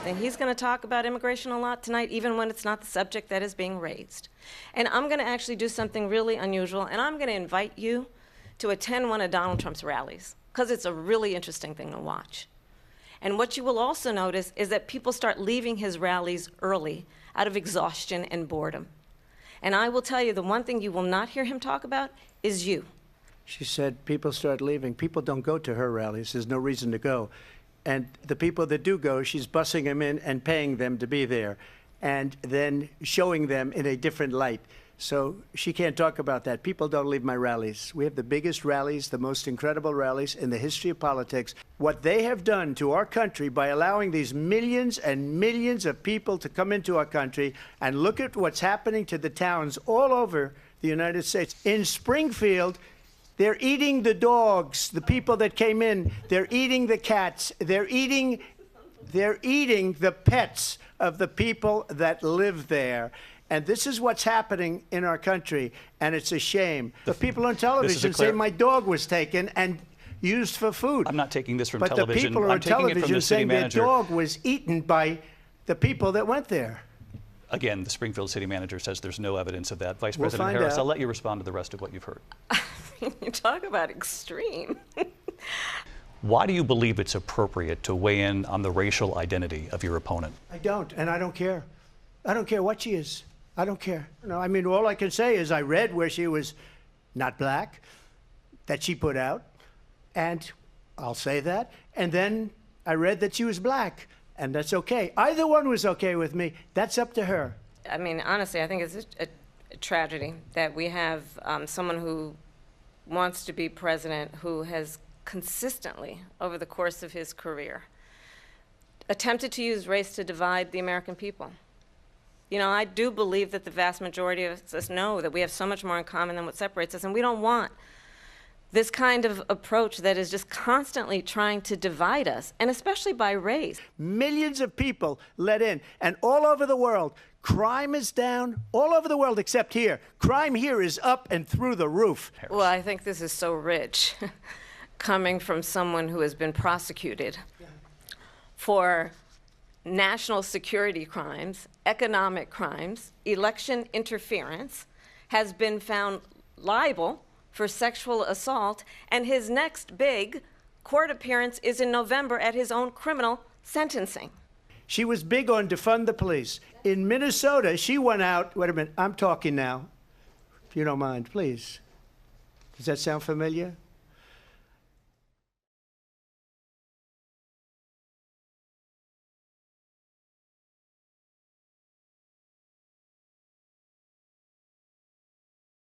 something. He's going to talk about immigration a lot tonight, even when it's not the subject that is being raised. And I'm going to actually do something really unusual, and I'm going to invite you to attend one of Donald Trump's rallies, because it's a really interesting thing to watch. And what you will also notice is that people start leaving his rallies early out of exhaustion and boredom. And I will tell you, the one thing you will not hear him talk about is you. She said people start leaving. People don't go to her rallies. There's no reason to go. And the people that do go, she's bussing them in and paying them to be there, and then showing them in a different light. So she can't talk about that. People don't leave my rallies. We have the biggest rallies, the most incredible rallies in the history of politics. What they have done to our country by allowing these millions and millions of people to come into our country, and look at what's happening to the towns all over the United States. In Springfield, they're eating the dogs, the people that came in. They're eating the cats. They're eating the pets of the people that live there. And this is what's happening in our country, and it's a shame. The people on television say my dog was taken and used for food. I'm not taking this from but television. But the people on television saying their manager. Dog was eaten by the people that went there. Again, the Springfield city manager says there's no evidence of that. Vice We'll President find Harris, out. I'll let you respond to the rest of what you've heard. You talk about extreme. Why do you believe it's appropriate to weigh in on the racial identity of your opponent? I don't, and I don't care. I don't care what she is. I don't care. No, I mean, all I can say is I read where she was not black, that she put out, and I'll say that. And then I read that she was black, and that's okay. Either one was okay with me. That's up to her. I mean, honestly, I think it's a tragedy that we have someone who wants to be president who has consistently, over the course of his career, attempted to use race to divide the American people. You know, I do believe that the vast majority of us know that we have so much more in common than what separates us, and we don't want this kind of approach that is just constantly trying to divide us, and especially by race. Millions of people let in, and all over the world, crime is down, all over the world except here. Crime here is up and through the roof. Well, I think this is so rich, coming from someone who has been prosecuted for national security crimes, economic crimes, election interference, has been found liable for sexual assault, and his next big court appearance is in November at his own criminal sentencing. She was big on defund the police. In Minnesota, she went out, wait a minute, I'm talking now, if you don't mind, please. Does that sound familiar?